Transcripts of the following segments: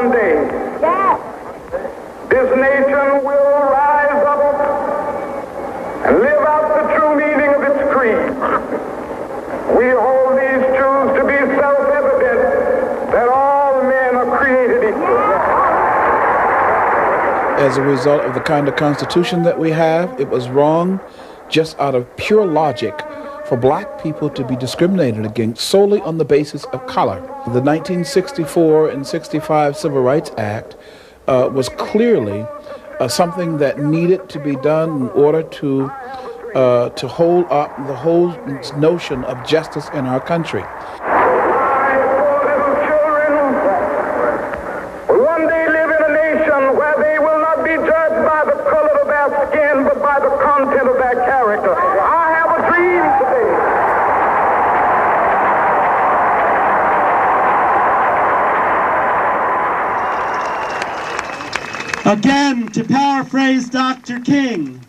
one day, this nation will rise up and live out the true meaning of its creed. We hold these truths to be self-evident, that all men are created equal. As a result of the kind of constitution that we have, it was wrong, just out of pure logic, for black people to be discriminated against solely on the basis of color. The 1964 and 65 Civil Rights Act was clearly something that needed to be done in order to hold up the whole notion of justice in our country. Again, to paraphrase Dr. King,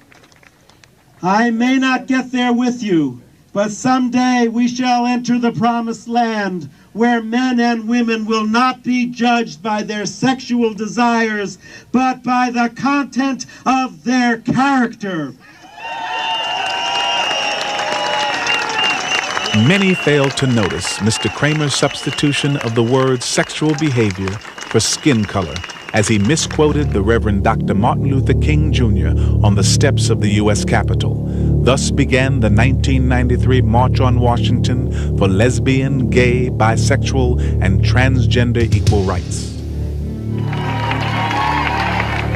I may not get there with you, but someday we shall enter the promised land where men and women will not be judged by their sexual desires, but by the content of their character. Many failed to notice Mr. Kramer's substitution of the word sexual behavior for skin color, as he misquoted the Reverend Dr. Martin Luther King Jr. on the steps of the U.S. Capitol. Thus began the 1993 March on Washington for lesbian, gay, bisexual, and transgender equal rights.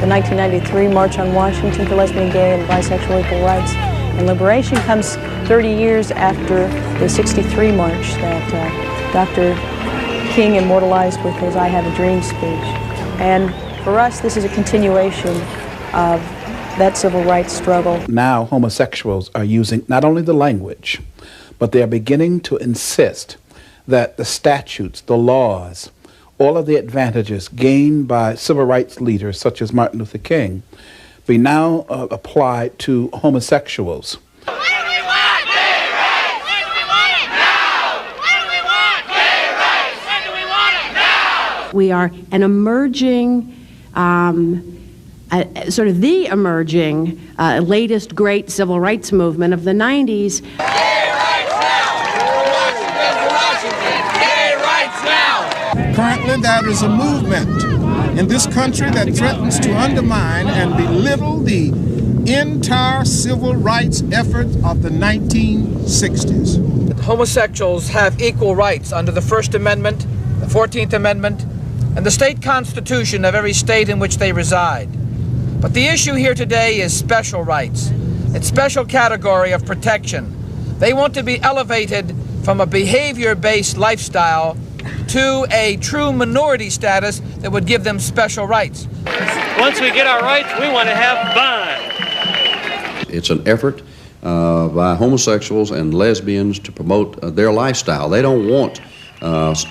The 1993 March on Washington for lesbian, gay, and bisexual equal rights and liberation comes 30 years after the 63 March that Dr. King immortalized with his I Have a Dream speech. And for us, this is a continuation of that civil rights struggle. Now homosexuals are using not only the language, but they are beginning to insist that the statutes, the laws, all of the advantages gained by civil rights leaders such as Martin Luther King be now applied to homosexuals. We are an emerging, sort of the emerging latest great civil rights movement of the 90s. Gay rights now! Gay rights now! Currently, there is a movement in this country that threatens to undermine and belittle the entire civil rights effort of the 1960s. Homosexuals have equal rights under the First Amendment, the 14th Amendment, and the state constitution of every state in which they reside. But the issue here today is special rights. It's special category of protection. They want to be elevated from a behavior-based lifestyle to a true minority status that would give them special rights. Once we get our rights, we want to have fun. It's an effort by homosexuals and lesbians to promote their lifestyle. They don't want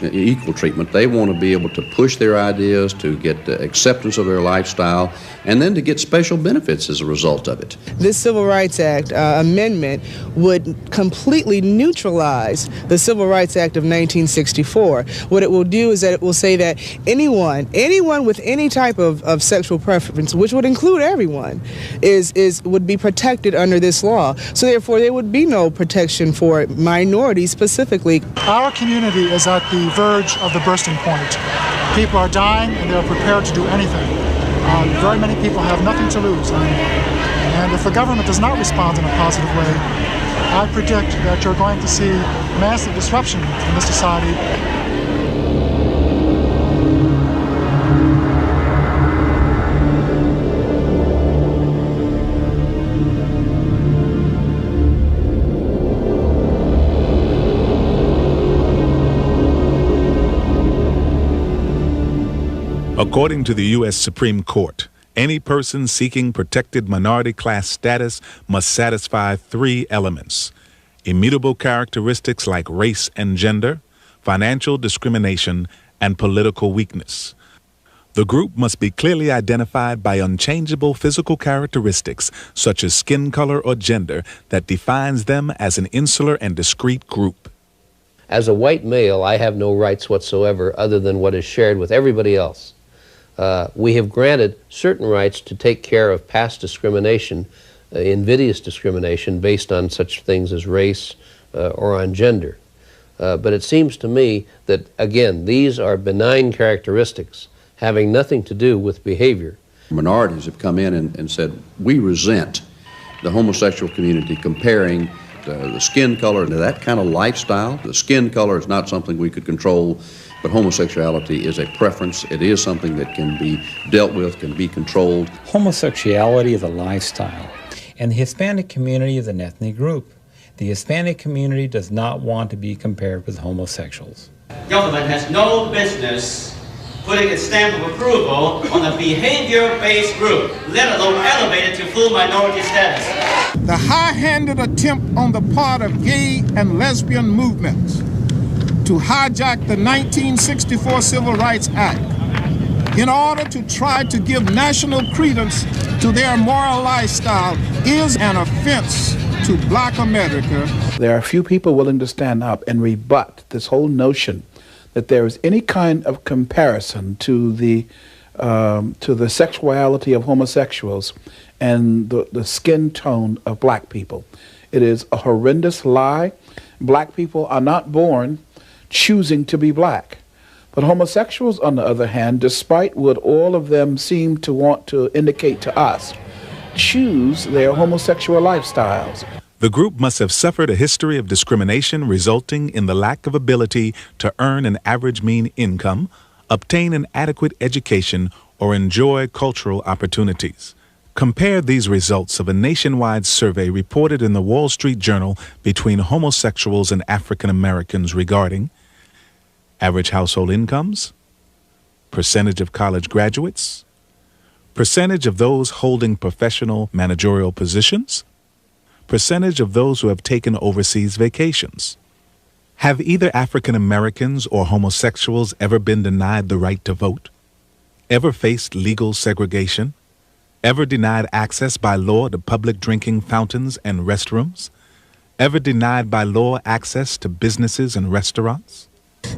equal treatment. They want to be able to push their ideas, to get acceptance of their lifestyle, and then to get special benefits as a result of it. This Civil Rights Act amendment would completely neutralize the Civil Rights Act of 1964. What it will do is that it will say that anyone with any type of sexual preference, which would include everyone, would be protected under this law. So therefore, there would be no protection for minorities specifically. Our community is at the verge of the bursting point. People are dying and they are prepared to do anything. Very many people have nothing to lose. And if the government does not respond in a positive way, I predict that you're going to see massive disruption in this society. According to the U.S. Supreme Court, any person seeking protected minority class status must satisfy 3 elements: immutable characteristics like race and gender, financial discrimination, and political weakness. The group must be clearly identified by unchangeable physical characteristics such as skin color or gender that defines them as an insular and discrete group. As a white male, I have no rights whatsoever other than what is shared with everybody else. We have granted certain rights to take care of past discrimination, invidious discrimination based on such things as race or on gender. But it seems to me that, again, these are benign characteristics having nothing to do with behavior. Minorities have come in and said, we resent the homosexual community comparing the skin color to that kind of lifestyle. The skin color is not something we could control, but homosexuality is a preference. It is something that can be dealt with, can be controlled. Homosexuality is a lifestyle, and the Hispanic community is an ethnic group. The Hispanic community does not want to be compared with homosexuals. Government has no business putting its stamp of approval on a behavior-based group, let alone elevated to full minority status. The high-handed attempt on the part of gay and lesbian movements to hijack the 1964 Civil Rights Act in order to try to give national credence to their moral lifestyle is an offense to Black America. There are few people willing to stand up and rebut this whole notion that there is any kind of comparison to the sexuality of homosexuals and the skin tone of black people. It is a horrendous lie. Black people are not born choosing to be black. But homosexuals, on the other hand, despite what all of them seem to want to indicate to us, choose their homosexual lifestyles. The group must have suffered a history of discrimination resulting in the lack of ability to earn an average mean income, obtain an adequate education, or enjoy cultural opportunities. Compare these results of a nationwide survey reported in the Wall Street Journal between homosexuals and African Americans regarding average household incomes, percentage of college graduates, percentage of those holding professional managerial positions, percentage of those who have taken overseas vacations. Have either African Americans or homosexuals ever been denied the right to vote? Ever faced legal segregation? Ever denied access by law to public drinking fountains and restrooms? Ever denied by law access to businesses and restaurants?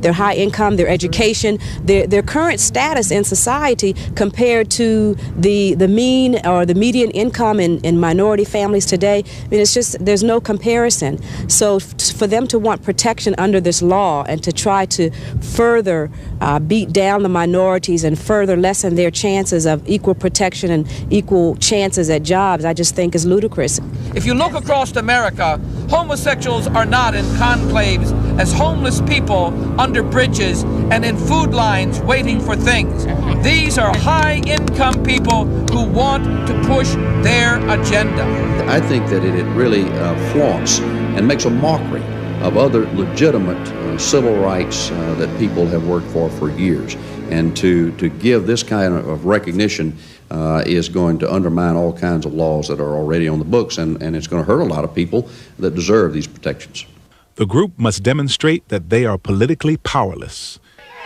Their high income, their education, their current status in society compared to the mean or the median income in minority families today, I mean, it's just, there's no comparison. So for them to want protection under this law and to try to further beat down the minorities and further lessen their chances of equal protection and equal chances at jobs, I just think is ludicrous. If you look across America, homosexuals are not in conclaves as homeless people under bridges and in food lines waiting for things. These are high-income people who want to push their agenda. I think that it really flaunts and makes a mockery of other legitimate civil rights that people have worked for years. And to give this kind of recognition is going to undermine all kinds of laws that are already on the books, and it's going to hurt a lot of people that deserve these protections. The group must demonstrate that they are politically powerless.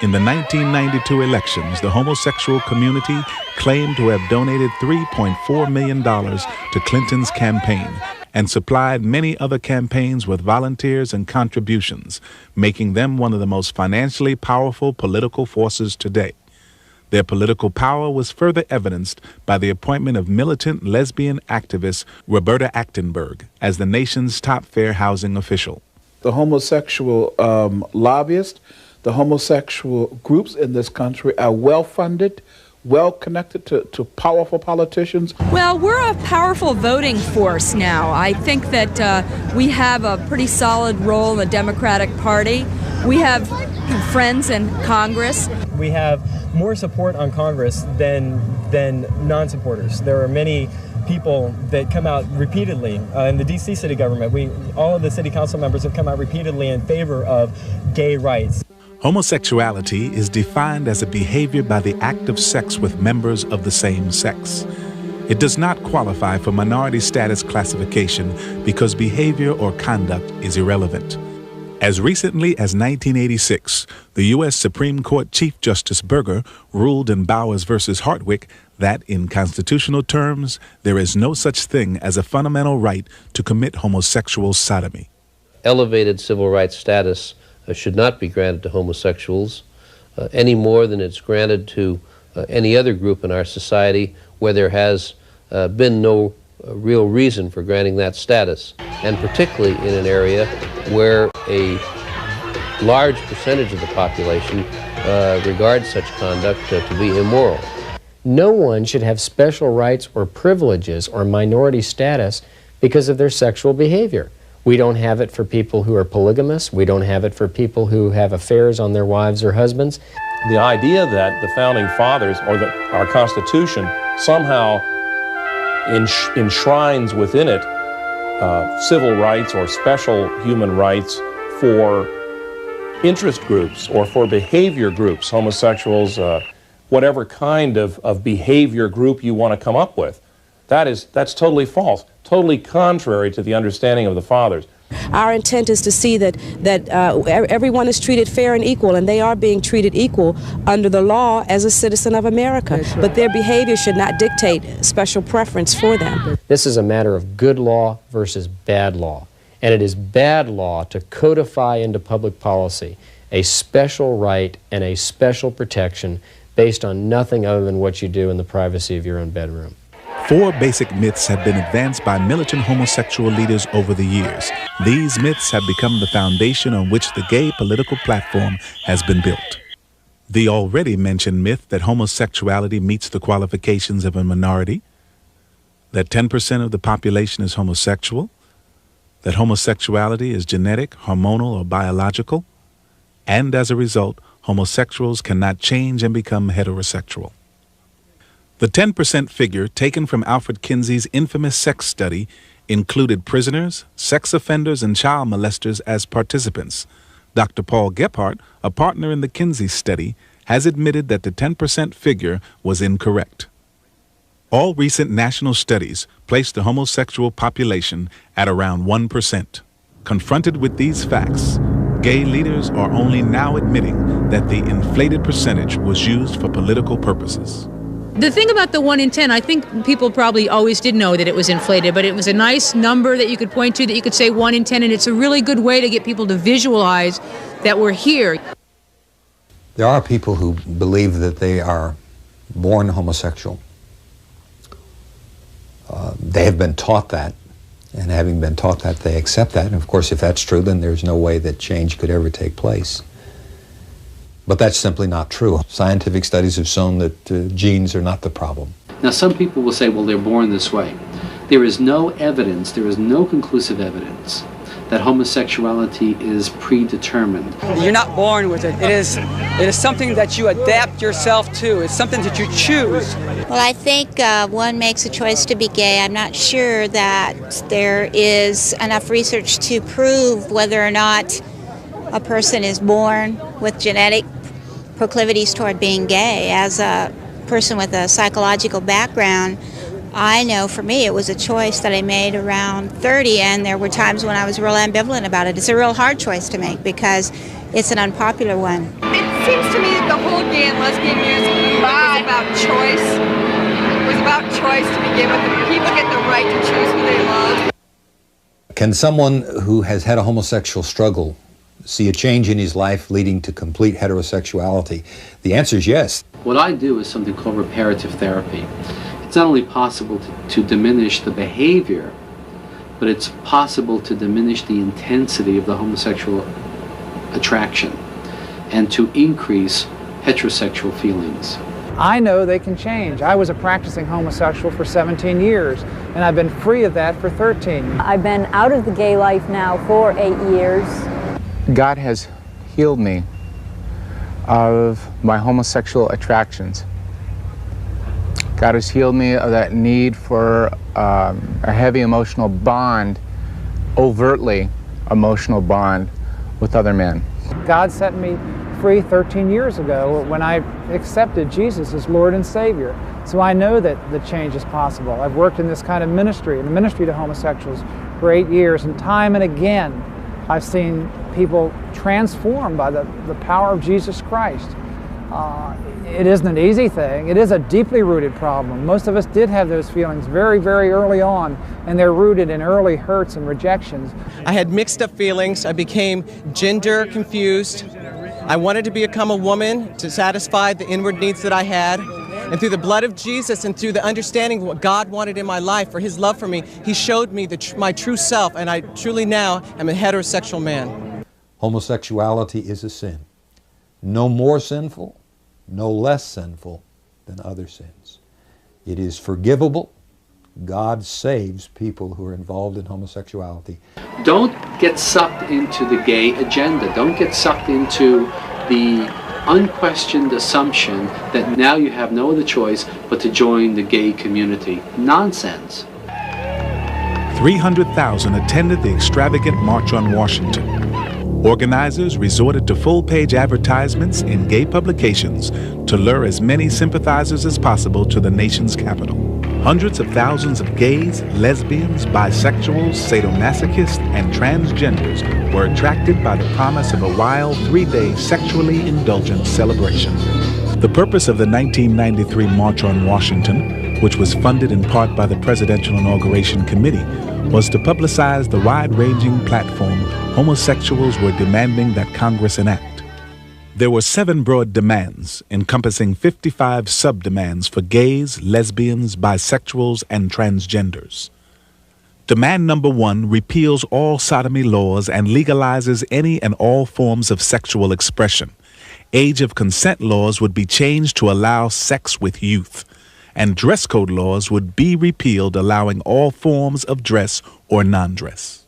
In the 1992 elections, the homosexual community claimed to have donated $3.4 million to Clinton's campaign and supplied many other campaigns with volunteers and contributions, making them one of the most financially powerful political forces today. Their political power was further evidenced by the appointment of militant lesbian activist Roberta Achtenberg as the nation's top fair housing official. The homosexual lobbyists, the homosexual groups in this country are well-funded, well-connected to powerful politicians. Well, we're a powerful voting force now. I think that we have a pretty solid role in the Democratic Party. We have friends in Congress. We have more support on Congress than non-supporters. There are many people that come out repeatedly in the D.C. city government. All of the city council members have come out repeatedly in favor of gay rights. Homosexuality is defined as a behavior by the act of sex with members of the same sex. It does not qualify for minority status classification because behavior or conduct is irrelevant. As recently as 1986, the U.S. Supreme Court Chief Justice Burger ruled in Bowers v. Hartwick that, in constitutional terms, there is no such thing as a fundamental right to commit homosexual sodomy. Elevated civil rights status should not be granted to homosexuals any more than it's granted to any other group in our society where there has been no real reason for granting that status, and particularly in an area where a large percentage of the population regards such conduct to be immoral. No one should have special rights or privileges or minority status because of their sexual behavior. We don't have it for people who are polygamous. We don't have it for people who have affairs on their wives or husbands. The idea that the Founding Fathers or that our Constitution somehow enshrines within it civil rights or special human rights for interest groups or for behavior groups, homosexuals, whatever kind of behavior group you want to come up with. That's totally false, totally contrary to the understanding of the Fathers. Our intent is to see that everyone is treated fair and equal, and they are being treated equal under the law as a citizen of America. Right. But their behavior should not dictate special preference for them. This is a matter of good law versus bad law. And it is bad law to codify into public policy a special right and a special protection based on nothing other than what you do in the privacy of your own bedroom. 4 basic myths have been advanced by militant homosexual leaders over the years. These myths have become the foundation on which the gay political platform has been built. The already mentioned myth that homosexuality meets the qualifications of a minority, that 10% of the population is homosexual, that homosexuality is genetic, hormonal, or biological, and as a result, homosexuals cannot change and become heterosexual. The 10% figure taken from Alfred Kinsey's infamous sex study included prisoners, sex offenders, and child molesters as participants. Dr. Paul Gebhardt, a partner in the Kinsey study, has admitted that the 10% figure was incorrect. All recent national studies place the homosexual population at around 1%. Confronted with these facts, gay leaders are only now admitting that the inflated percentage was used for political purposes. The thing about the 1 in 10, I think people probably always did know that it was inflated, but it was a nice number that you could point to, that you could say 1 in 10, and it's a really good way to get people to visualize that we're here. There are people who believe that they are born homosexual. They have been taught that, and having been taught that, they accept that. And of course, if that's true, then there's no way that change could ever take place. But that's simply not true. Scientific studies have shown that genes are not the problem. Now, some people will say, well, they're born this way. There is no evidence, there is no conclusive evidence that homosexuality is predetermined. You're not born with it. It is something that you adapt yourself to. It's something that you choose. Well, I think one makes a choice to be gay. I'm not sure that there is enough research to prove whether or not a person is born with genetic proclivities toward being gay. As a person with a psychological background, I know for me it was a choice that I made around 30, and there were times when I was real ambivalent about it. It's a real hard choice to make because it's an unpopular one. It seems to me that the whole gay and lesbian movement was about choice. It was about choice to begin with. People get the right to choose who they love. Can someone who has had a homosexual struggle see a change in his life leading to complete heterosexuality? The answer is yes. What I do is something called reparative therapy. It's not only possible to diminish the behavior, but it's possible to diminish the intensity of the homosexual attraction and to increase heterosexual feelings. I know they can change. I was a practicing homosexual for 17 years, and I've been free of that for 13. I've been out of the gay life now for 8 years. God has healed me of my homosexual attractions. God has healed me of that need for a heavy emotional bond, overtly emotional bond with other men. God set me free 13 years ago when I accepted Jesus as Lord and Savior. So I know that the change is possible. I've worked in this kind of ministry, in the ministry to homosexuals, for 8 years, and time and again I've seen people transformed by the power of Jesus Christ. It isn't an easy thing. It is a deeply rooted problem. Most of us did have those feelings very, very early on, and they're rooted in early hurts and rejections. I had mixed up feelings. I became gender confused. I wanted to become a woman to satisfy the inward needs that I had. And through the blood of Jesus and through the understanding of what God wanted in my life, for his love for me, he showed me my true self, and I truly now am a heterosexual man. Homosexuality is a sin. No more sinful, no less sinful than other sins. It is forgivable. God saves people who are involved in homosexuality. Don't get sucked into the gay agenda. Don't get sucked into the unquestioned assumption that now you have no other choice but to join the gay community. Nonsense. 300,000 attended the extravagant March on Washington. Organizers resorted to full-page advertisements in gay publications to lure as many sympathizers as possible to the nation's capital. Hundreds of thousands of gays, lesbians, bisexuals, sadomasochists, and transgenders were attracted by the promise of a wild 3-day sexually indulgent celebration. The purpose of the 1993 March on Washington, which was funded in part by the Presidential Inauguration Committee, was to publicize the wide-ranging platform homosexuals were demanding that Congress enact. There were 7 broad demands, encompassing 55 sub-demands for gays, lesbians, bisexuals, and transgenders. Demand number 1 repeals all sodomy laws and legalizes any and all forms of sexual expression. Age of consent laws would be changed to allow sex with youth, and dress code laws would be repealed, allowing all forms of dress or non-dress.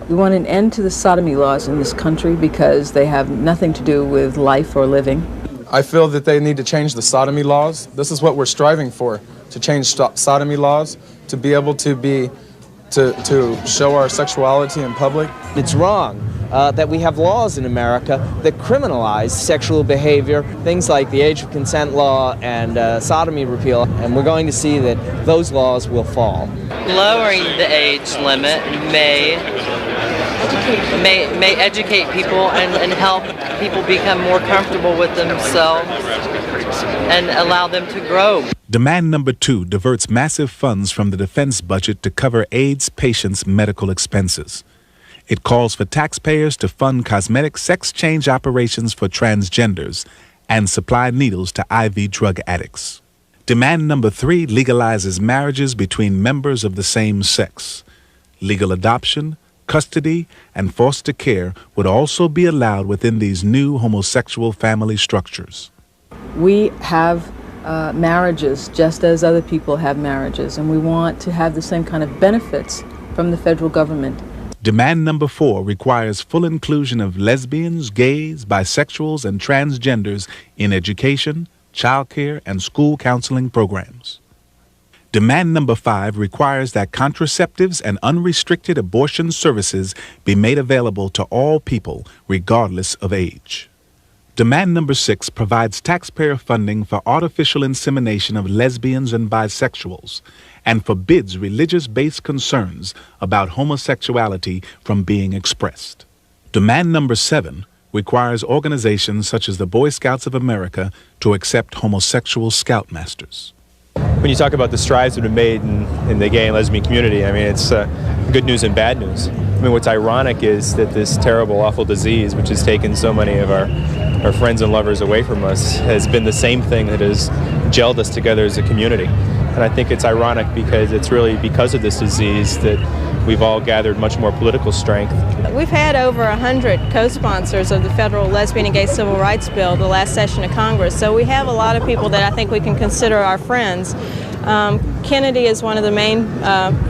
We want an end to the sodomy laws in this country because they have nothing to do with life or living. I feel that they need to change the sodomy laws. This is what we're striving for, to change sodomy laws, to be able to show our sexuality in public. It's wrong that we have laws in America that criminalize sexual behavior, things like the age of consent law and sodomy repeal, and we're going to see that those laws will fall. Lowering the age limit may educate people and help people become more comfortable with themselves and allow them to grow. Demand number 2 diverts massive funds from the defense budget to cover AIDS patients' medical expenses. It calls for taxpayers to fund cosmetic sex change operations for transgenders and supply needles to IV drug addicts. Demand number 3 legalizes marriages between members of the same sex. Legal adoption, custody, and foster care would also be allowed within these new homosexual family structures. We have marriages just as other people have marriages, and we want to have the same kind of benefits from the federal government. Demand number 4 requires full inclusion of lesbians, gays, bisexuals, and transgenders in education, childcare, and school counseling programs. Demand number 5 requires that contraceptives and unrestricted abortion services be made available to all people, regardless of age. Demand number 6 provides taxpayer funding for artificial insemination of lesbians and bisexuals and forbids religious-based concerns about homosexuality from being expressed. Demand number 7 requires organizations such as the Boy Scouts of America to accept homosexual scoutmasters. When you talk about the strides that have been made in the gay and lesbian community, I mean, it's good news and bad news. I mean, what's ironic is that this terrible, awful disease, which has taken so many of our friends and lovers away from us, has been the same thing that has gelled us together as a community. And I think it's ironic because it's really because of this disease that we've all gathered much more political strength. We've had over 100 co-sponsors of the federal lesbian and gay civil rights bill the last session of Congress, so we have a lot of people that I think we can consider our friends. Kennedy is one of the main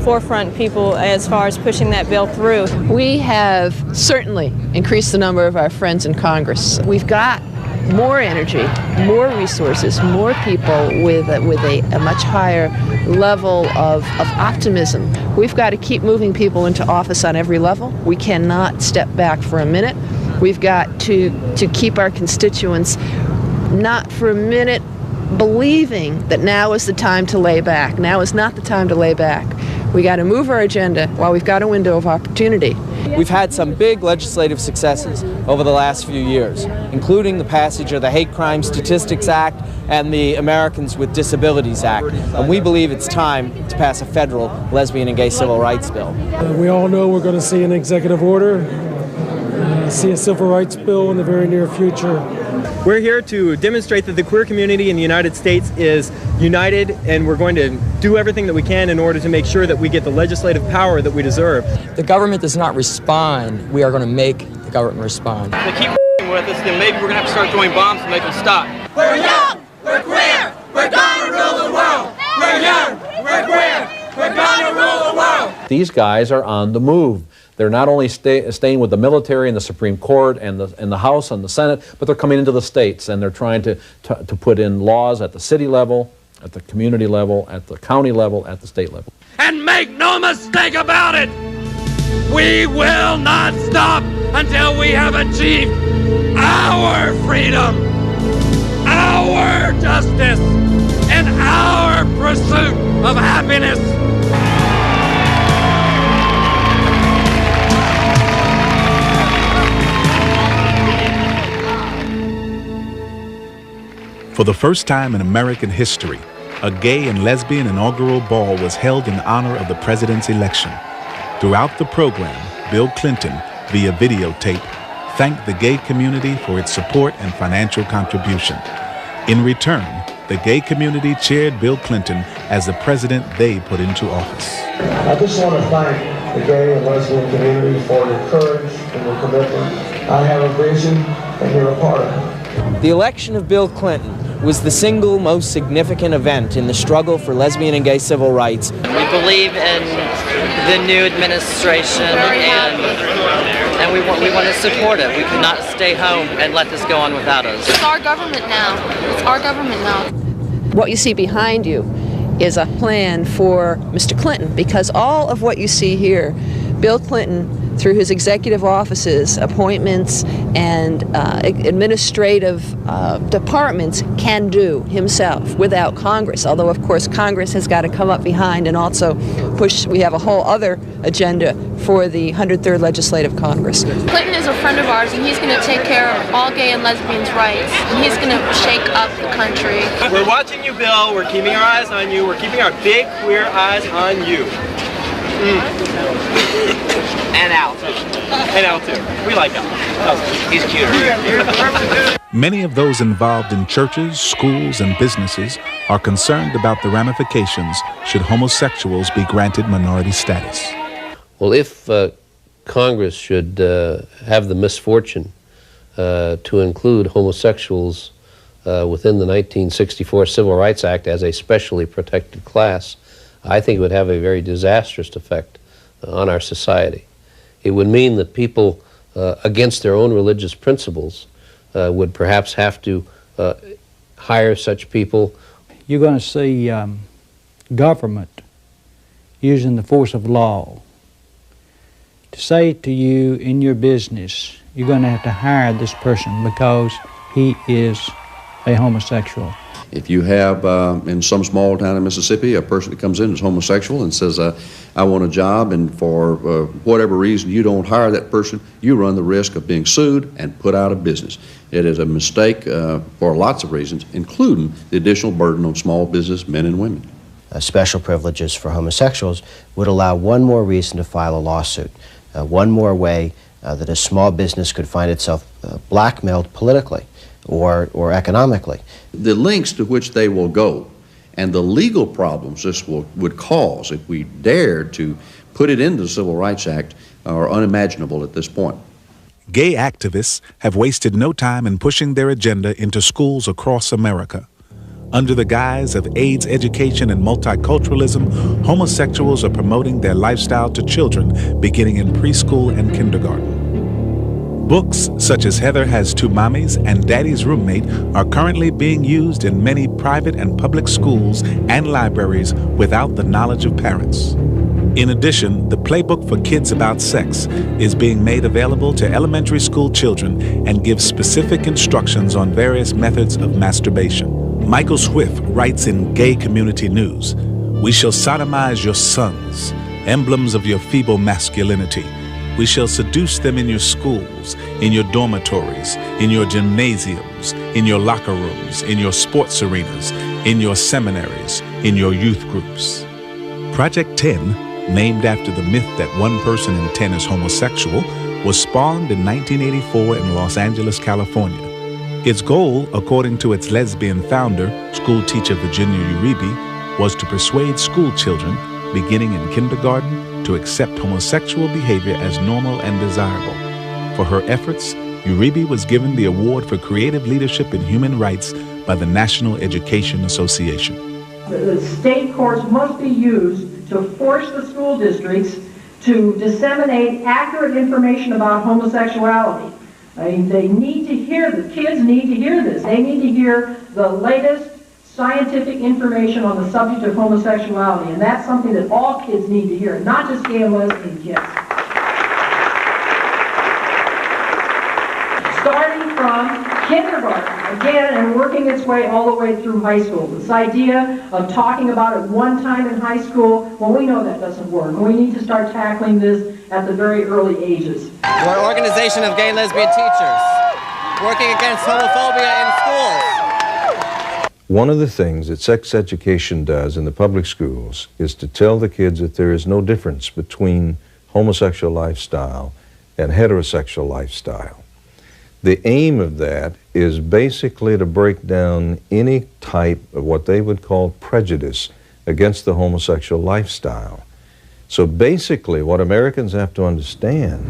forefront people as far as pushing that bill through. We have certainly increased the number of our friends in Congress. We've got more energy, more resources, more people with a much higher level of optimism. We've got to keep moving people into office on every level. We cannot step back for a minute. We've got to keep our constituents not for a minute believing that now is the time to lay back. Now is not the time to lay back. We got to move our agenda while we've got a window of opportunity. We've had some big legislative successes over the last few years, including the passage of the Hate Crime Statistics Act and the Americans with Disabilities Act. And we believe it's time to pass a federal lesbian and gay civil rights bill. We all know we're going to see an executive order, see a civil rights bill in the very near future. We're here to demonstrate that the queer community in the United States is united, and we're going to do everything that we can in order to make sure that we get the legislative power that we deserve. The government does not respond. We are going to make the government respond. If they keep with us, then maybe we're going to have to start throwing bombs to make them stop. We're young, we're queer, we're gonna rule the world. We're young, we're queer, we're gonna rule the world. These guys are on the move. They're not only staying with the military and the Supreme Court and the House and the Senate, but they're coming into the states, and they're trying to put in laws at the city level, at the community level, at the county level, at the state level. And make no mistake about it, we will not stop until we have achieved our freedom, our justice, and our pursuit of happiness. For the first time in American history, a gay and lesbian inaugural ball was held in honor of the president's election. Throughout the program, Bill Clinton, via videotape, thanked the gay community for its support and financial contribution. In return, the gay community cheered Bill Clinton as the president they put into office. I just want to thank the gay and lesbian community for their courage and their commitment. I have a vision, and you're a part of it. The election of Bill Clinton was the single most significant event in the struggle for lesbian and gay civil rights. We believe in the new administration, and we want to support it. We cannot stay home and let this go on without us. It's our government now. It's our government now. What you see behind you is a plan for Mr. Clinton, because all of what you see here, Bill Clinton, through his executive offices, appointments, and administrative departments, can do himself without Congress. Although, of course, Congress has got to come up behind and also push. We have a whole other agenda for the 103rd Legislative Congress. Clinton is a friend of ours, and he's going to take care of all gay and lesbians' rights, and he's going to shake up the country. We're watching you, Bill. We're keeping our eyes on you. We're keeping our big queer eyes on you. And Al, too. And Al, too. We like Al. He's cuter. Many of those involved in churches, schools, and businesses are concerned about the ramifications should homosexuals be granted minority status. Well, if Congress should have the misfortune to include homosexuals within the 1964 Civil Rights Act as a specially protected class, I think it would have a very disastrous effect on our society. It would mean that people, against their own religious principles, would perhaps have to hire such people. You're going to see government using the force of law to say to you in your business, you're going to have to hire this person because he is a homosexual. If you have, in some small town in Mississippi, a person that comes in as homosexual and says, I want a job, and for whatever reason you don't hire that person, you run the risk of being sued and put out of business. It is a mistake for lots of reasons, including the additional burden on small business men and women. Special privileges for homosexuals would allow one more reason to file a lawsuit, one more way that a small business could find itself blackmailed politically or economically. The lengths to which they will go and the legal problems this would cause if we dared to put it into the Civil Rights Act are unimaginable at this point. Gay activists have wasted no time in pushing their agenda into schools across America. Under the guise of AIDS education and multiculturalism, homosexuals are promoting their lifestyle to children beginning in preschool and kindergarten. Books such as Heather Has Two Mommies and Daddy's Roommate are currently being used in many private and public schools and libraries without the knowledge of parents. In addition, the playbook for kids about sex is being made available to elementary school children and gives specific instructions on various methods of masturbation. Michael Swift writes in Gay Community News, "We shall sodomize your sons, emblems of your feeble masculinity. We shall seduce them in your schools, in your dormitories, in your gymnasiums, in your locker rooms, in your sports arenas, in your seminaries, in your youth groups." Project 10, named after the myth that 1 person in 10 is homosexual, was spawned in 1984 in Los Angeles, California. Its goal, according to its lesbian founder, school teacher Virginia Uribe, was to persuade school children, beginning in kindergarten, to accept homosexual behavior as normal and desirable. For her efforts, Uribe was given the Award for Creative Leadership in Human Rights by the National Education Association. The state courts must be used to force the school districts to disseminate accurate information about homosexuality. I mean, they need to hear this. Kids need to hear this. They need to hear the latest scientific information on the subject of homosexuality, and that's something that all kids need to hear, not just gay and lesbian kids. Starting from kindergarten, again, and working its way all the way through high school. This idea of talking about it one time in high school, well, we know that doesn't work. We need to start tackling this at the very early ages. We're an organization of gay and lesbian teachers working against homophobia in schools. One of the things that sex education does in the public schools is to tell the kids that there is no difference between homosexual lifestyle and heterosexual lifestyle. The aim of that is basically to break down any type of what they would call prejudice against the homosexual lifestyle. So basically what Americans have to understand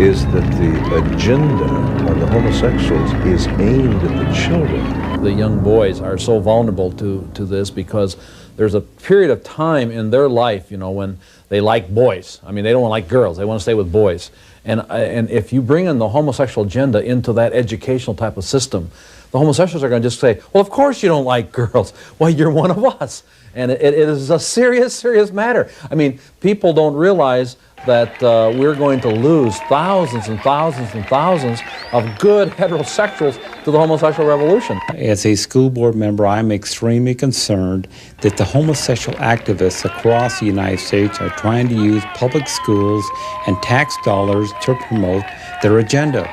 is that the agenda of the homosexuals is aimed at the children. The young boys are so vulnerable to this because there's a period of time in their life, you know, when they like boys. I mean, they don't like girls. They want to stay with boys. And if you bring in the homosexual agenda into that educational type of system, the homosexuals are going to just say, well, of course you don't like girls. Well, you're one of us. And it is a serious, serious matter. I mean, people don't realize that we're going to lose thousands and thousands and thousands of good heterosexuals to the homosexual revolution. As a school board member, I'm extremely concerned that the homosexual activists across the United States are trying to use public schools and tax dollars to promote their agenda.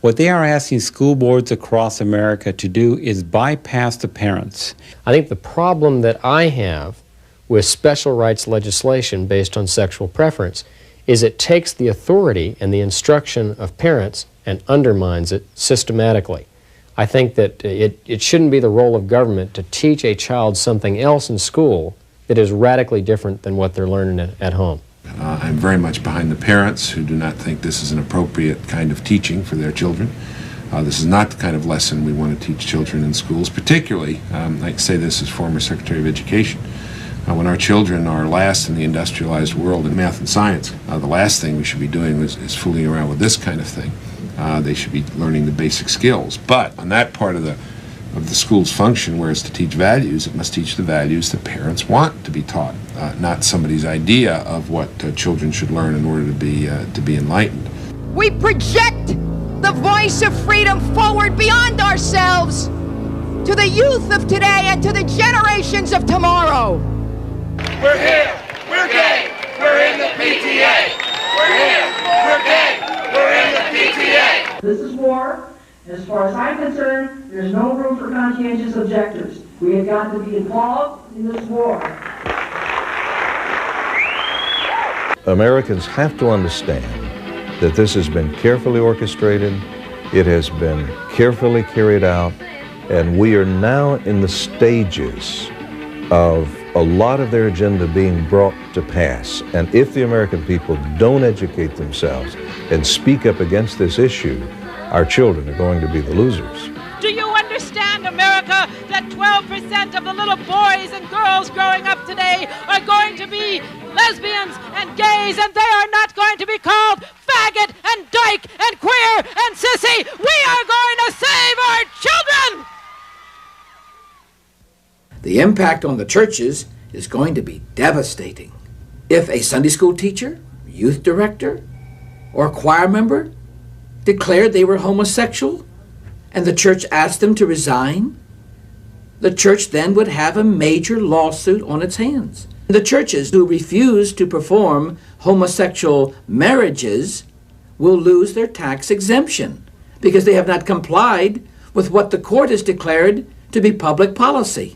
What they are asking school boards across America to do is bypass the parents. I think the problem that I have with special rights legislation based on sexual preference is it takes the authority and the instruction of parents and undermines it systematically. I think that it shouldn't be the role of government to teach a child something else in school that is radically different than what they're learning at home. I'm very much behind the parents who do not think this is an appropriate kind of teaching for their children. This is not the kind of lesson we want to teach children in schools, particularly, I say this as former Secretary of Education, when our children are last in the industrialized world in math and science. The last thing we should be doing is fooling around with this kind of thing. They should be learning the basic skills. But on that part of the school's function, where it's to teach values, it must teach the values that parents want to be taught, not somebody's idea of what children should learn in order to be enlightened. We project the voice of freedom forward beyond ourselves to the youth of today and to the generations of tomorrow. We're here, we're gay, we're in the PTA. We're here, we're gay, we're in the PTA. This is war. As far as I'm concerned, there's no room for conscientious objectors. We have got to be involved in this war. Americans have to understand that this has been carefully orchestrated, it has been carefully carried out, and we are now in the stages of a lot of their agenda being brought to pass. And if the American people don't educate themselves and speak up against this issue, our children are going to be the losers. Do you understand, America, that 12% of the little boys and girls growing up today are going to be lesbians and gays, and they are not going to be called faggot and dyke and queer and sissy? We are going to save our children! The impact on the churches is going to be devastating. If a Sunday school teacher, youth director, or choir member declared they were homosexual and the church asked them to resign, the church then would have a major lawsuit on its hands. The churches who refuse to perform homosexual marriages will lose their tax exemption because they have not complied with what the court has declared to be public policy.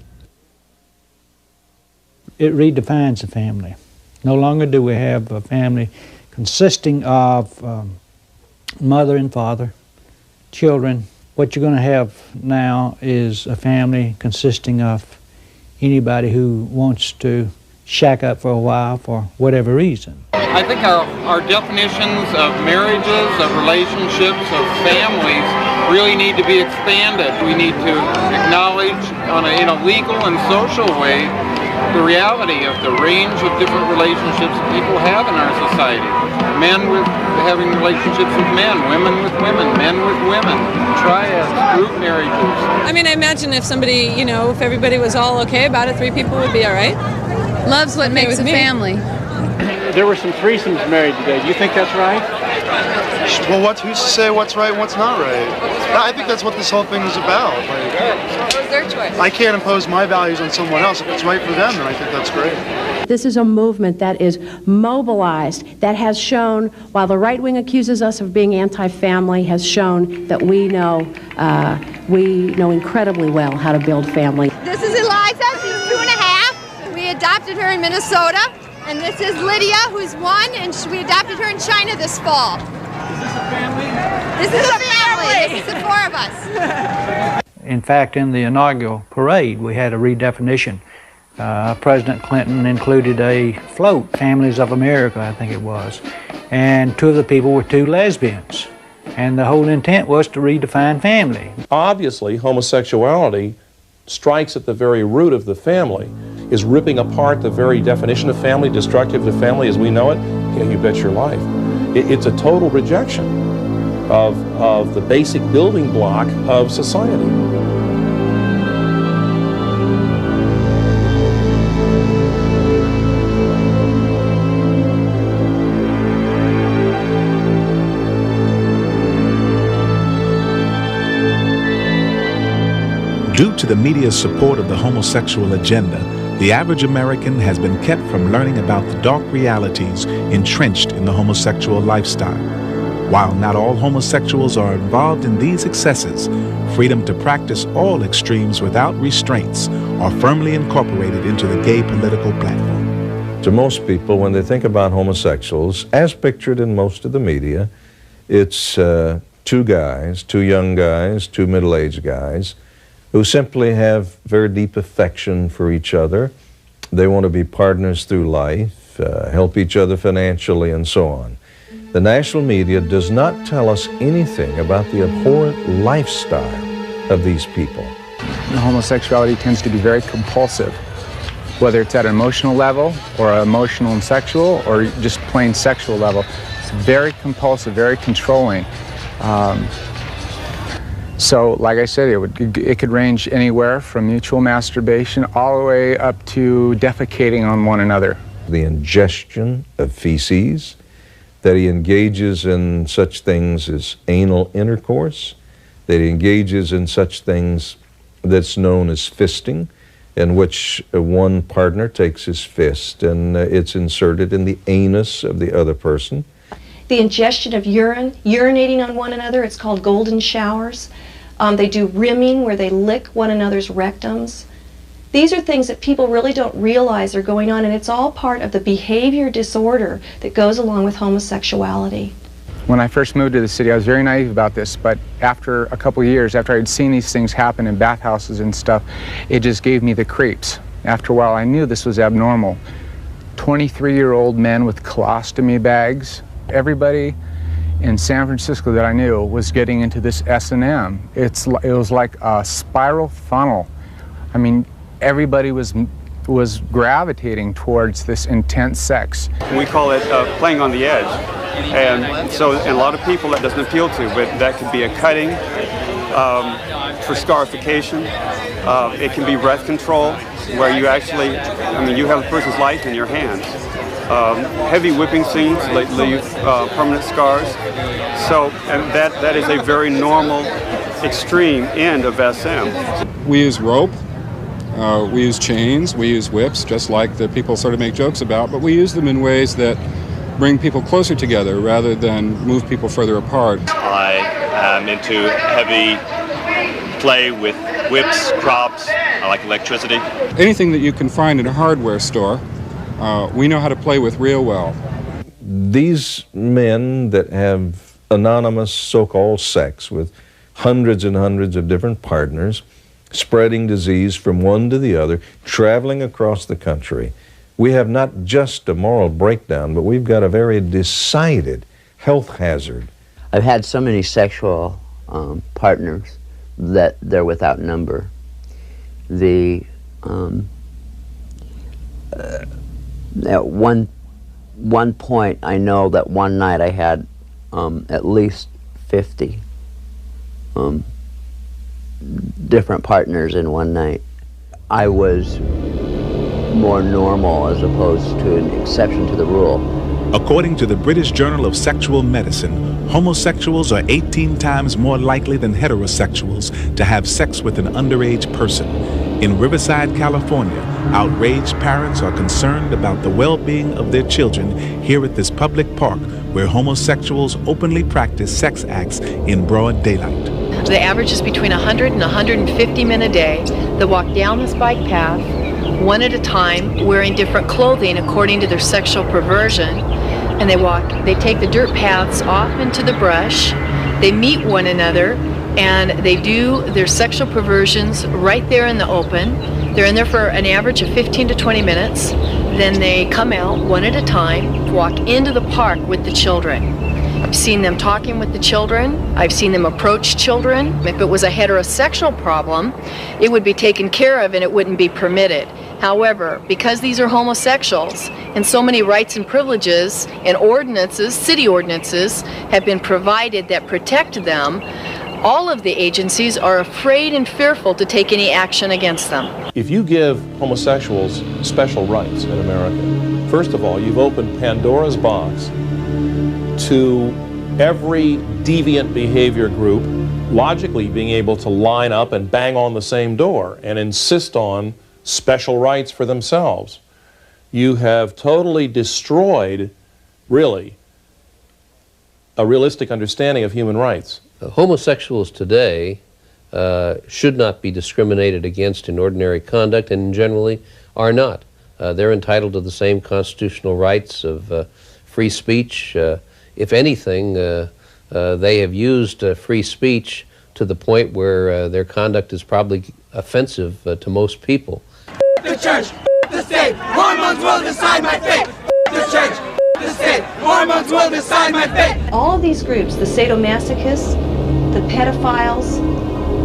It redefines the family. No longer do we have a family consisting of mother and father, children, What you're going to have now is a family consisting of anybody who wants to shack up for a while for whatever reason. I think our definitions of marriages, of relationships, of families really need to be expanded. We need to acknowledge in a legal and social way the reality of the range of different relationships that people have in our society. Men having relationships with men, women with women, men with women, triads, group marriages. I mean, I imagine if somebody, if everybody was all okay about it, 3 people would be all right. Love's what makes a family. There were some threesomes married today. Do you think that's right? Well, who's to say what's right and what's not right? I think that's what this whole thing is about. It was their choice. I can't impose my values on someone else. If it's right for them, then I think that's great. This is a movement that is mobilized, that has shown, while the right wing accuses us of being anti-family, has shown that we know incredibly well how to build family. This is Eliza, she's 2.5. We adopted her in Minnesota. And this is Lydia, who's 1, and we adopted her in China this fall. Is this a family? This is a family. This is the 4 of us. In fact, in the inaugural parade, we had a redefinition. President Clinton included a float, Families of America, I think it was. And 2 of the people were 2 lesbians. And the whole intent was to redefine family. Obviously, homosexuality strikes at the very root of the family, is ripping apart the very definition of family, destructive to family as we know it. Yeah, you bet your life. It's a total rejection of the basic building block of society. Due to the media's support of the homosexual agenda, the average American has been kept from learning about the dark realities entrenched in the homosexual lifestyle. While not all homosexuals are involved in these excesses, freedom to practice all extremes without restraints are firmly incorporated into the gay political platform. To most people, when they think about homosexuals, as pictured in most of the media, it's 2 guys, 2 young guys, 2 middle-aged guys, who simply have very deep affection for each other. They want to be partners through life, help each other financially, and so on. The national media does not tell us anything about the abhorrent lifestyle of these people. Homosexuality tends to be very compulsive, whether it's at an emotional level, or emotional and sexual, or just plain sexual level. It's very compulsive, very controlling. So, like I said, it could range anywhere from mutual masturbation all the way up to defecating on one another. The ingestion of feces, that he engages in such things as anal intercourse, that he engages in such things that's known as fisting, in which one partner takes his fist and it's inserted in the anus of the other person. The ingestion of urine, urinating on one another, it's called golden showers. They do rimming, where they lick one another's rectums. These are things that people really don't realize are going on, and it's all part of the behavior disorder that goes along with homosexuality. When I first moved to the city, I was very naive about this, but after a couple of years, after I had seen these things happen in bathhouses and stuff, it just gave me the creeps. After a while, I knew this was abnormal. 23-year-old men with colostomy bags. Everybody in San Francisco that I knew was getting into this S&M. It was like a spiral funnel. I mean, everybody was gravitating towards this intense sex. We call it playing on the edge. And so a lot of people that doesn't appeal to, but that could be a cutting for scarification. It can be breath control, where you actually, you have a person's life in your hands. Heavy whipping scenes leave permanent scars. So, and that is a very normal, extreme end of SM. We use rope, we use chains, we use whips, just like the people sort of make jokes about, but we use them in ways that bring people closer together rather than move people further apart. I am into heavy play with whips, props. I like electricity. Anything that you can find in a hardware store, we know how to play with real well. These men that have anonymous so-called sex with hundreds and hundreds of different partners, spreading disease from one to the other, traveling across the country. We have not just a moral breakdown, but we've got a very decided health hazard. I've had so many sexual partners that they're without number. At one point, I know that one night I had at least 50 different partners in one night. I was more normal as opposed to an exception to the rule. According to the British Journal of Sexual Medicine, homosexuals are 18 times more likely than heterosexuals to have sex with an underage person. In Riverside, California, outraged parents are concerned about the well-being of their children here at this public park where homosexuals openly practice sex acts in broad daylight. The average is between 100 and 150 men a day that walk down this bike path one at a time, wearing different clothing according to their sexual perversion, and they take the dirt paths off into the brush, they meet one another, and they do their sexual perversions right there in the open. They're in there for an average of 15 to 20 minutes, then they come out one at a time, walk into the park with the children. I've seen them talking with the children. I've seen them approach children. If it was a heterosexual problem, it would be taken care of and it wouldn't be permitted. However, because these are homosexuals and so many rights and privileges and ordinances, city ordinances, have been provided that protect them, all of the agencies are afraid and fearful to take any action against them. If you give homosexuals special rights in America, first of all, you've opened Pandora's box to every deviant behavior group logically being able to line up and bang on the same door and insist on special rights for themselves. You have totally destroyed, really, a realistic understanding of human rights. Homosexuals today should not be discriminated against in ordinary conduct and generally are not. They're entitled to the same constitutional rights of free speech. If anything, they have used free speech to the point where their conduct is probably offensive to most people. The church, the state, hormones will decide my fate. The church, the state, hormones will decide my fate. All of these groups, the sadomasochists, the pedophiles,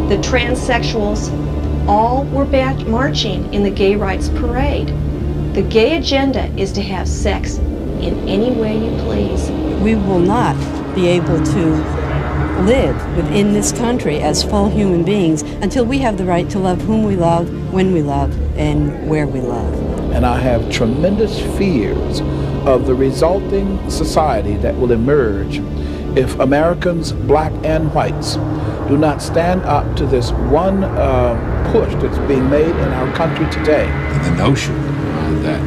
the transsexuals, all were marching in the gay rights parade. The gay agenda is to have sex in any way you please. We will not be able to live within this country as full human beings until we have the right to love whom we love, when we love, and where we love. And I have tremendous fears of the resulting society that will emerge if Americans, black and whites, do not stand up to this one push that's being made in our country today. The notion that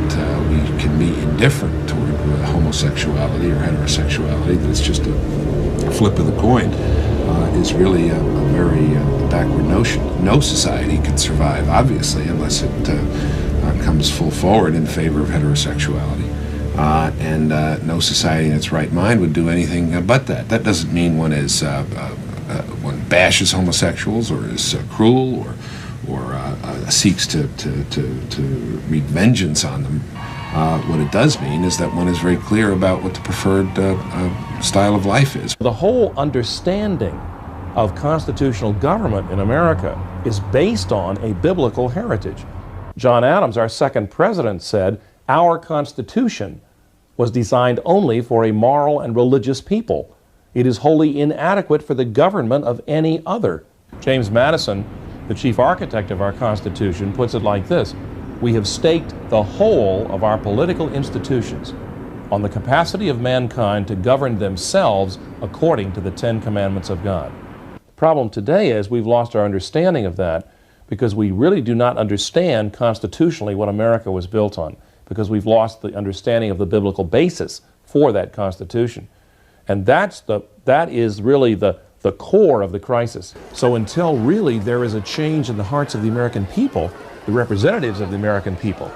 we can be indifferent toward homosexuality or heterosexuality, that it's just a flip of the coin, is really a very backward notion. No society can survive, obviously, unless it comes full forward in favor of heterosexuality. And no society in its right mind would do anything but that. That doesn't mean one is one bashes homosexuals or is cruel or seeks to wreak vengeance on them. What it does mean is that one is very clear about what the preferred style of life is. The whole understanding of constitutional government in America is based on a biblical heritage. John Adams, our second president, said, "Our Constitution was designed only for a moral and religious people. It is wholly inadequate for the government of any other." James Madison, the chief architect of our Constitution, puts it like this: "We have staked the whole of our political institutions on the capacity of mankind to govern themselves according to the Ten Commandments of God." The problem today is we've lost our understanding of that because we really do not understand constitutionally what America was built on, because we've lost the understanding of the biblical basis for that Constitution. And that is really the core of the crisis. So until really there is a change in the hearts of the American people, the representatives of the American people,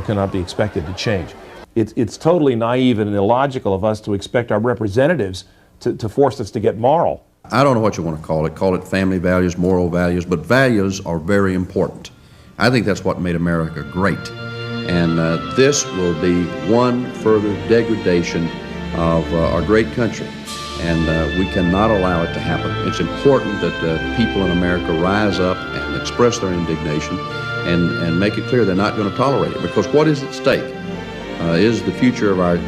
cannot be expected to change. It's totally naive and illogical of us to expect our representatives to force us to get moral. I don't know what you want to call it family values, moral values, but values are very important. I think that's what made America great. And this will be one further degradation of our great country. And we cannot allow it to happen. It's important that people in America rise up and express their indignation and make it clear they're not going to tolerate it. Because what is at stake is the future of our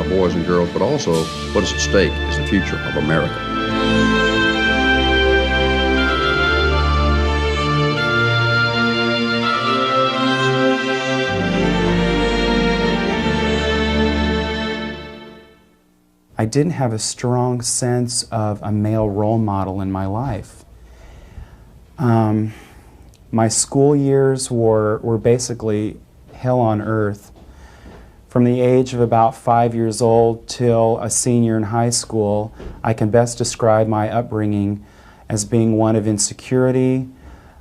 boys and girls, but also what is at stake is the future of America. I didn't have a strong sense of a male role model in my life. My school years were basically hell on earth. From the age of about 5 years old till a senior in high school, I can best describe my upbringing as being one of insecurity.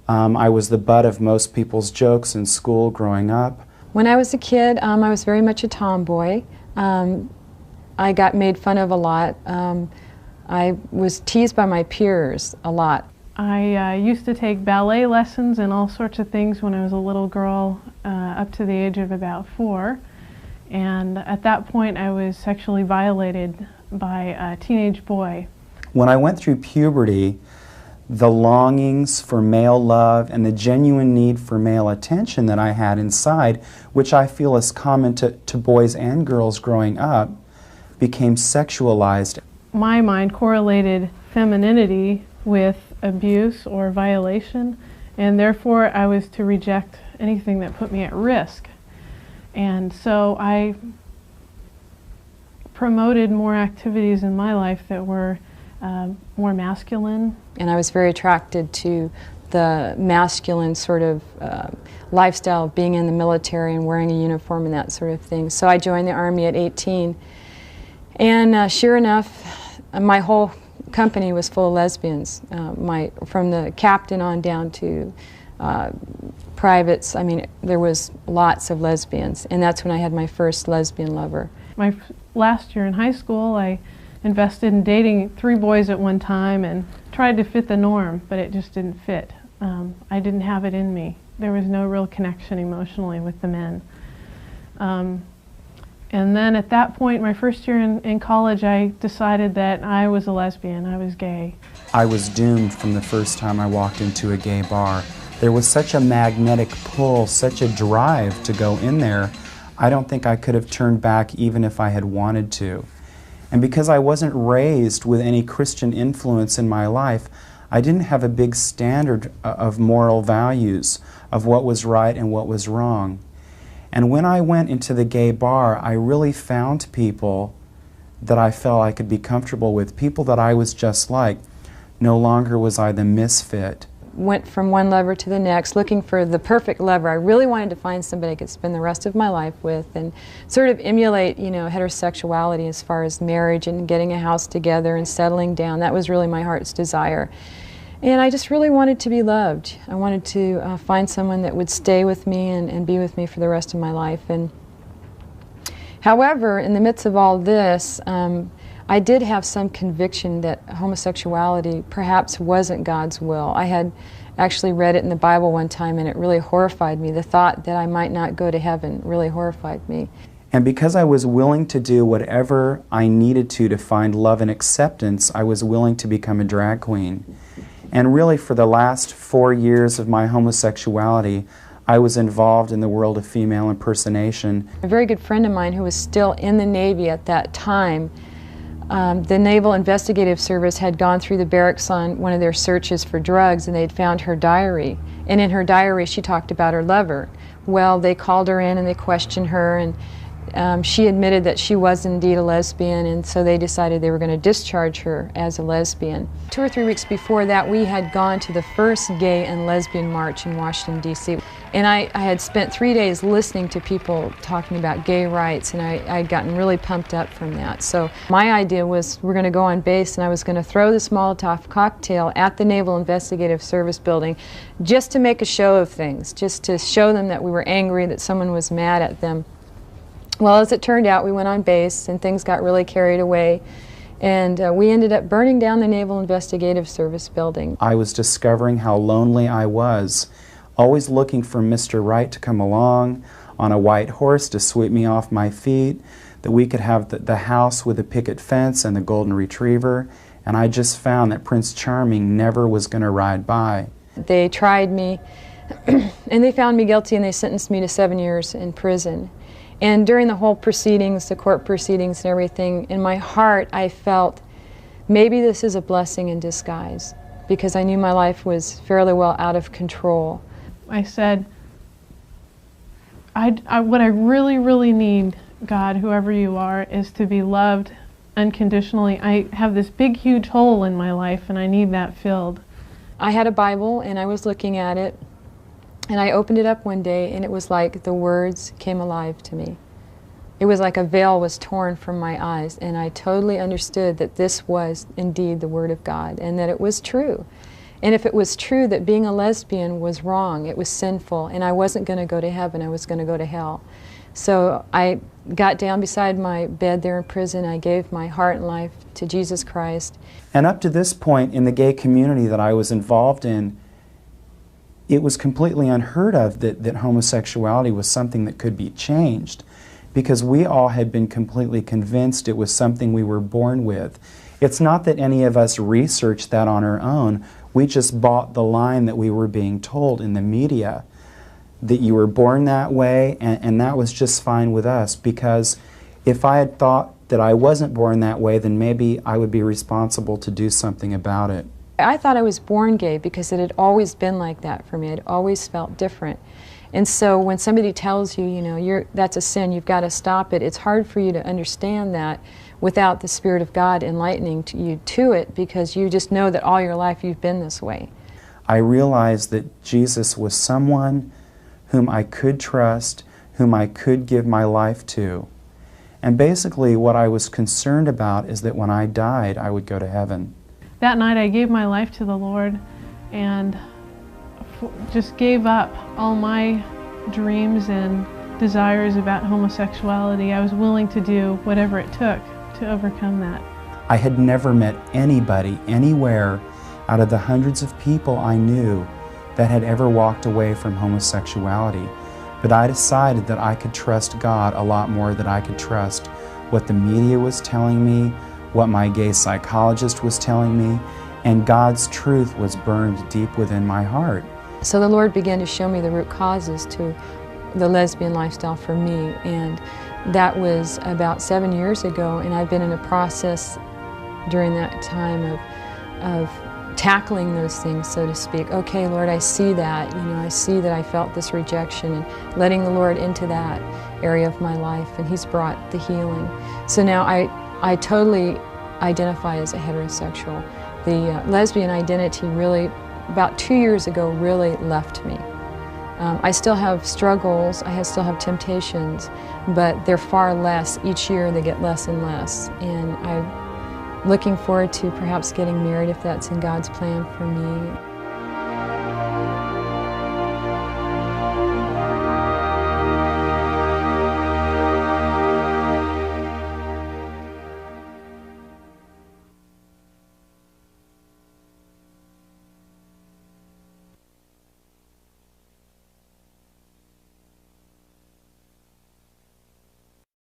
I was the butt of most people's jokes in school growing up. When I was a kid, I was very much a tomboy. I got made fun of a lot. I was teased by my peers a lot. I used to take ballet lessons and all sorts of things when I was a little girl, up to the age of about 4. And at that point I was sexually violated by a teenage boy. When I went through puberty, the longings for male love and the genuine need for male attention that I had inside, which I feel is common to boys and girls growing up, became sexualized. My mind correlated femininity with abuse or violation, and therefore I was to reject anything that put me at risk. And so I promoted more activities in my life that were more masculine. And I was very attracted to the masculine sort of lifestyle of being in the military and wearing a uniform and that sort of thing. So I joined the Army at 18. And sure enough, my whole company was full of lesbians. From the captain on down to privates, I mean, there was lots of lesbians. And that's when I had my first lesbian lover. My last year in high school, I invested in dating 3 boys at one time and tried to fit the norm, but it just didn't fit. I didn't have it in me. There was no real connection emotionally with the men. And then at that point, my first year in college, I decided that I was a lesbian, I was gay. I was doomed from the first time I walked into a gay bar. There was such a magnetic pull, such a drive to go in there, I don't think I could have turned back even if I had wanted to. And because I wasn't raised with any Christian influence in my life, I didn't have a big standard of moral values, of what was right and what was wrong. And when I went into the gay bar, I really found people that I felt I could be comfortable with, people that I was just like. No longer was I the misfit. Went from one lover to the next, looking for the perfect lover. I really wanted to find somebody I could spend the rest of my life with and sort of emulate, you know, heterosexuality as far as marriage and getting a house together and settling down. That was really my heart's desire. And I just really wanted to be loved. I wanted to find someone that would stay with me and be with me for the rest of my life. And however, in the midst of all this, I did have some conviction that homosexuality perhaps wasn't God's will. I had actually read it in the Bible one time and it really horrified me. The thought that I might not go to heaven really horrified me. And because I was willing to do whatever I needed to find love and acceptance, I was willing to become a drag queen. And really for the last 4 years of my homosexuality, I was involved in the world of female impersonation. A very good friend of mine who was still in the Navy at that time, the Naval Investigative Service had gone through the barracks on one of their searches for drugs and they'd found her diary. And in her diary she talked about her lover. Well, they called her in and they questioned her and she admitted that she was indeed a lesbian, and so they decided they were going to discharge her as a lesbian. 2 or 3 weeks before that, we had gone to the first gay and lesbian march in Washington, D.C. And I had spent 3 days listening to people talking about gay rights, and I'd gotten really pumped up from that. So my idea was we're going to go on base, and I was going to throw this Molotov cocktail at the Naval Investigative Service building just to make a show of things, just to show them that we were angry, that someone was mad at them. Well, as it turned out, we went on base and things got really carried away And we ended up burning down the Naval Investigative Service building. I was discovering how lonely I was, always looking for Mr. Right to come along on a white horse to sweep me off my feet, that we could have the house with the picket fence and the golden retriever, and I just found that Prince Charming never was going to ride by. They tried me, and they found me guilty, and they sentenced me to 7 years in prison. And during the whole proceedings, the court proceedings and everything, in my heart I felt maybe this is a blessing in disguise, because I knew my life was fairly well out of control. I said, what I really, really need, God, whoever you are, is to be loved unconditionally. I have this big, huge hole in my life, and I need that filled. I had a Bible, and I was looking at it, and I opened it up one day, and it was like the words came alive to me. It was like a veil was torn from my eyes, and I totally understood that this was indeed the Word of God, and that it was true. And if it was true that being a lesbian was wrong, it was sinful, and I wasn't going to go to heaven, I was going to go to hell. So I got down beside my bed there in prison, I gave my heart and life to Jesus Christ. And up to this point in the gay community that I was involved in, it was completely unheard of that homosexuality was something that could be changed, because we all had been completely convinced it was something we were born with. It's not that any of us researched that on our own. We just bought the line that we were being told in the media, that you were born that way, and that was just fine with us, because if I had thought that I wasn't born that way, then maybe I would be responsible to do something about it. I thought I was born gay because it had always been like that for me. I'd always felt different. And so when somebody tells you, you know, that's a sin, you've got to stop it, it's hard for you to understand that without the Spirit of God enlightening you to it, because you just know that all your life you've been this way. I realized that Jesus was someone whom I could trust, whom I could give my life to. And basically what I was concerned about is that when I died, I would go to heaven. That night I gave my life to the Lord and just gave up all my dreams and desires about homosexuality. I was willing to do whatever it took to overcome that. I had never met anybody anywhere out of the hundreds of people I knew that had ever walked away from homosexuality. But I decided that I could trust God a lot more than I could trust what the media was telling me, what my gay psychologist was telling me, and God's truth was burned deep within my heart. So the Lord began to show me the root causes to the lesbian lifestyle for me, and that was about 7 years ago, and I've been in a process during that time of tackling those things, so to speak. Okay, Lord, I see that, I see that I felt this rejection, and letting the Lord into that area of my life, and He's brought the healing. So now I totally identify as a heterosexual. The lesbian identity really, about 2 years ago, really left me. I still have struggles, I still have temptations, but they're far less. Each year they get less and less. And I'm looking forward to perhaps getting married if that's in God's plan for me.